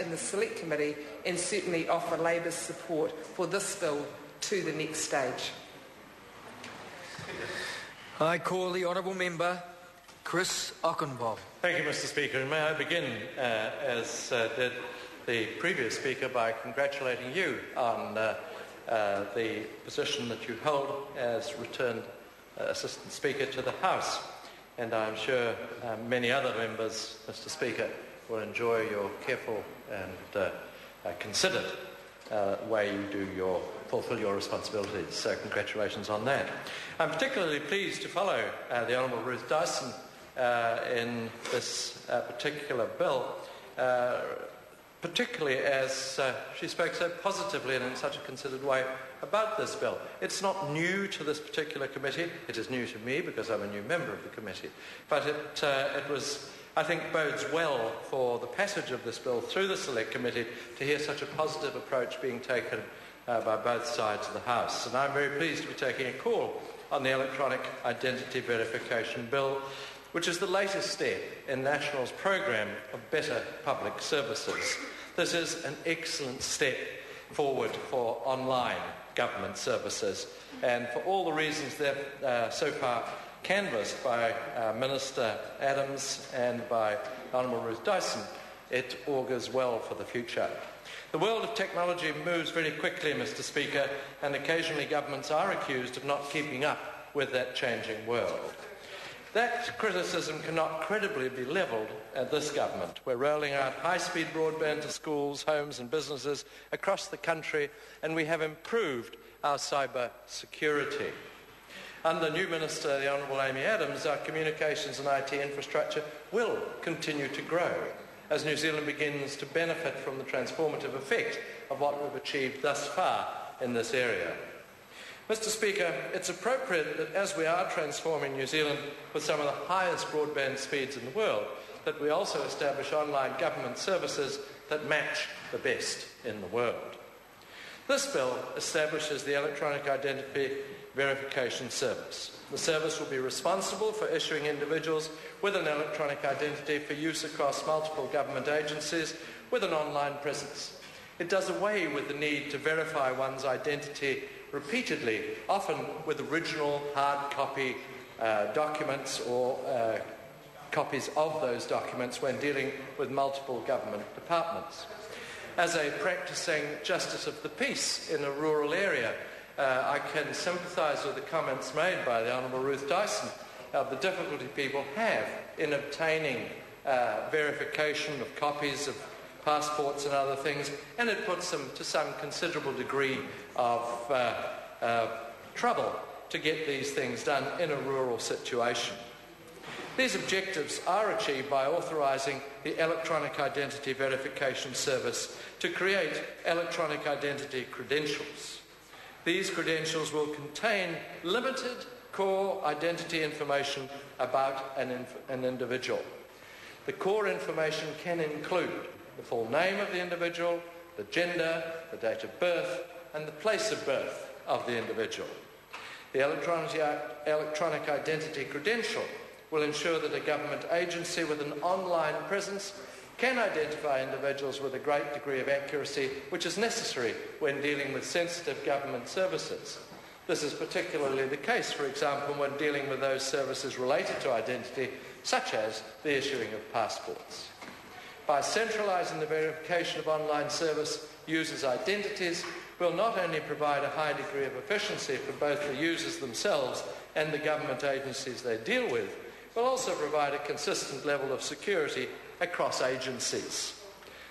in the Select Committee and certainly offer Labour's support for this bill to the next stage. I call the Honourable Member Chris Ockenbohm. Thank you, Mr. Speaker. And may I begin, as did the previous speaker, by congratulating you on the position that you hold as returned Assistant Speaker to the House. And I'm sure many other members, Mr. Speaker, will enjoy your careful and considered way you fulfil your responsibilities. So congratulations on that. I'm particularly pleased to follow the Honourable Ruth Dyson in this particular bill, particularly as she spoke so positively and in such a considered way about this bill. It's not new to this particular committee. It is new to me because I'm a new member of the committee. But it was, I think, bodes well for the passage of this bill through the Select Committee to hear such a positive approach being taken by both sides of the House. And I'm very pleased to be taking a call on the Electronic Identity Verification Bill, which is the latest step in National's programme of better public services. This is an excellent step forward for online government services, and for all the reasons that so far canvassed by Minister Adams and by Honourable Ruth Dyson, it augurs well for the future. The world of technology moves very quickly, Mr. Speaker, and occasionally governments are accused of not keeping up with that changing world. That criticism cannot credibly be levelled at this government. We're rolling out high-speed broadband to schools, homes and businesses across the country, and we have improved our cyber security. Under new Minister, the Honourable Amy Adams, our communications and IT infrastructure will continue to grow as New Zealand begins to benefit from the transformative effect of what we've achieved thus far in this area. Mr. Speaker, it's appropriate that as we are transforming New Zealand with some of the highest broadband speeds in the world, that we also establish online government services that match the best in the world. This bill establishes the Electronic Identity Verification Service. The service will be responsible for issuing individuals with an electronic identity for use across multiple government agencies with an online presence. It does away with the need to verify one's identity repeatedly, often with original hard copy documents or copies of those documents when dealing with multiple government departments. As a practising justice of the peace in a rural area, I can sympathise with the comments made by the Honourable Ruth Dyson of the difficulty people have in obtaining verification of copies of passports and other things, and it puts them to some considerable degree of trouble to get these things done in a rural situation. These objectives are achieved by authorising the Electronic Identity Verification Service to create electronic identity credentials. These credentials will contain limited core identity information about an individual. The core information can include the full name of the individual, the gender, the date of birth, and the place of birth of the individual. The electronic identity credential will ensure that a government agency with an online presence can identify individuals with a great degree of accuracy, which is necessary when dealing with sensitive government services. This is particularly the case, for example, when dealing with those services related to identity, such as the issuing of passports. By centralising the verification of online service users' identities, will not only provide a high degree of efficiency for both the users themselves and the government agencies they deal with, will also provide a consistent level of security across agencies.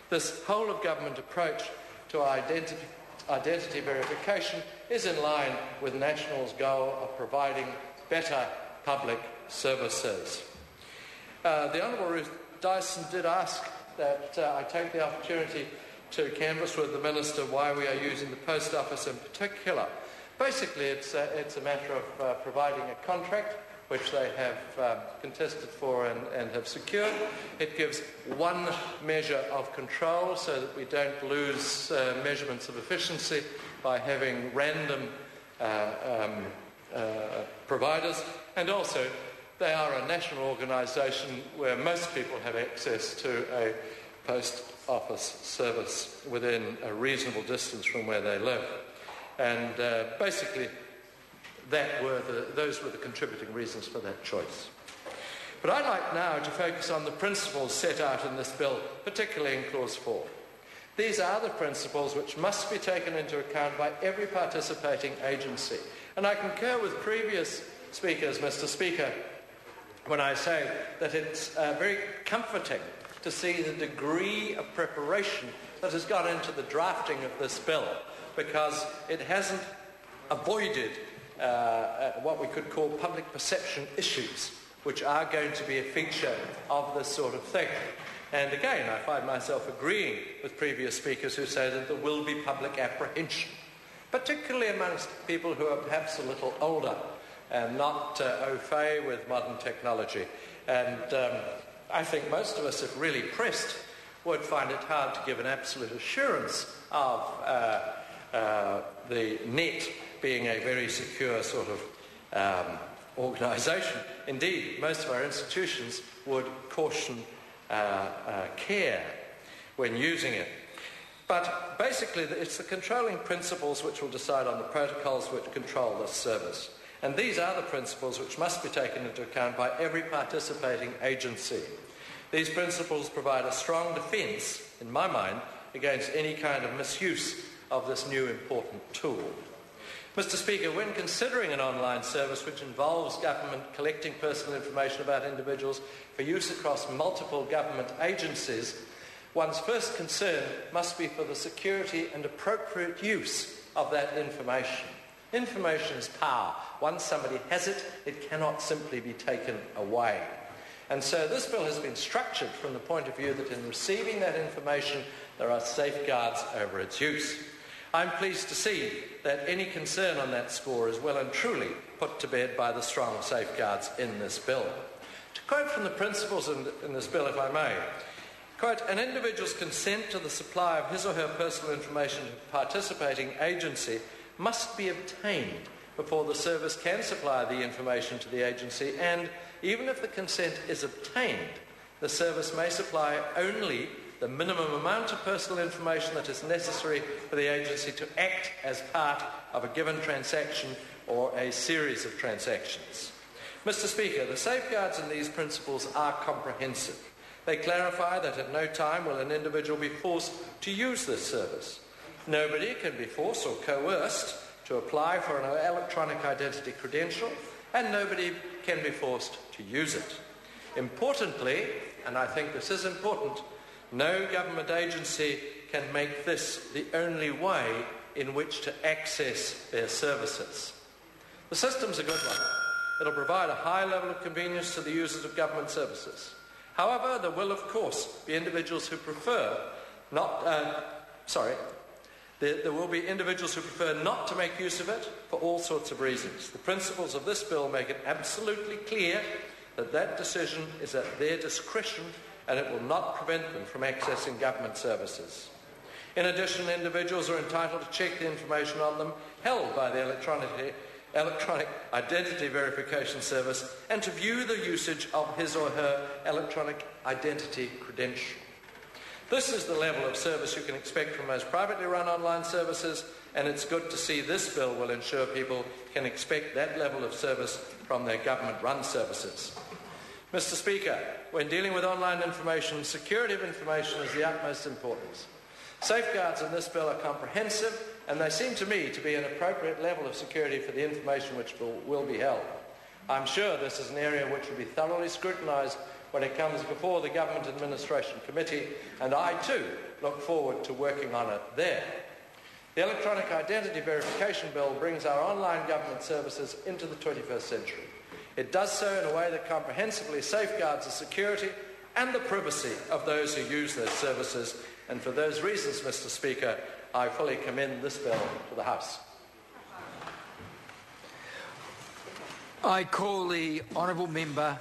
This whole-of-government approach to identity verification is in line with National's goal of providing better public services. The Honourable Ruth Dyson did ask that I take the opportunity to canvass with the Minister why we are using the Post Office in particular. Basically, it's a matter of providing a contract which they have contested for and have secured. It gives one measure of control so that we don't lose measurements of efficiency by having random providers, and also they are a national organisation where most people have access to a post office service within a reasonable distance from where they live. And basically, those were the contributing reasons for that choice. But I'd like now to focus on the principles set out in this bill, particularly in Clause 4. These are the principles which must be taken into account by every participating agency. And I concur with previous speakers, Mr. Speaker, when I say that it's very comforting to see the degree of preparation that has gone into the drafting of this bill, because it hasn't avoided what we could call public perception issues, which are going to be a feature of this sort of thing. And again, I find myself agreeing with previous speakers who say that there will be public apprehension, particularly amongst people who are perhaps a little older and not au fait with modern technology. And I think most of us, if really pressed, would find it hard to give an absolute assurance of the net being a very secure sort of organisation. Indeed, most of our institutions would caution care when using it. But basically, it's the controlling principles which will decide on the protocols which control this service. And these are the principles which must be taken into account by every participating agency. These principles provide a strong defence, in my mind, against any kind of misuse of this new important tool. Mr. Speaker, when considering an online service which involves government collecting personal information about individuals for use across multiple government agencies, one's first concern must be for the security and appropriate use of that information. Information is power. Once somebody has it, it cannot simply be taken away. And so this bill has been structured from the point of view that in receiving that information, there are safeguards over its use. I'm pleased to see that any concern on that score is well and truly put to bed by the strong safeguards in this bill. To quote from the principles in this bill, if I may, quote, an individual's consent to the supply of his or her personal information to a participating agency must be obtained before the service can supply the information to the agency, and even if the consent is obtained, the service may supply only the minimum amount of personal information that is necessary for the agency to act as part of a given transaction or a series of transactions. Mr. Speaker, the safeguards in these principles are comprehensive. They clarify that at no time will an individual be forced to use this service. Nobody can be forced or coerced to apply for an electronic identity credential, and nobody can be forced to use it. Importantly, and I think this is important, no government agency can make this the only way in which to access their services. The system's a good one. It'll provide a high level of convenience to the users of government services. However, there will, of course, be individuals who prefer there will be individuals who prefer not to make use of it for all sorts of reasons. The principles of this bill make it absolutely clear that that decision is at their discretion, and it will not prevent them from accessing government services. In addition, individuals are entitled to check the information on them held by the electronic identity verification service and to view the usage of his or her electronic identity credential. This is the level of service you can expect from most privately run online services, and it's good to see this bill will ensure people can expect that level of service from their government-run services. Mr. Speaker, when dealing with online information, security of information is the utmost importance. Safeguards in this bill are comprehensive, and they seem to me to be an appropriate level of security for the information which will be held. I'm sure this is an area which will be thoroughly scrutinised when it comes before the Government Administration Committee, and I too look forward to working on it there. The Electronic Identity Verification Bill brings our online government services into the 21st century. It does so in a way that comprehensively safeguards the security and the privacy of those who use those services, and for those reasons, Mr. Speaker, I fully commend this bill to the House. I call the honourable member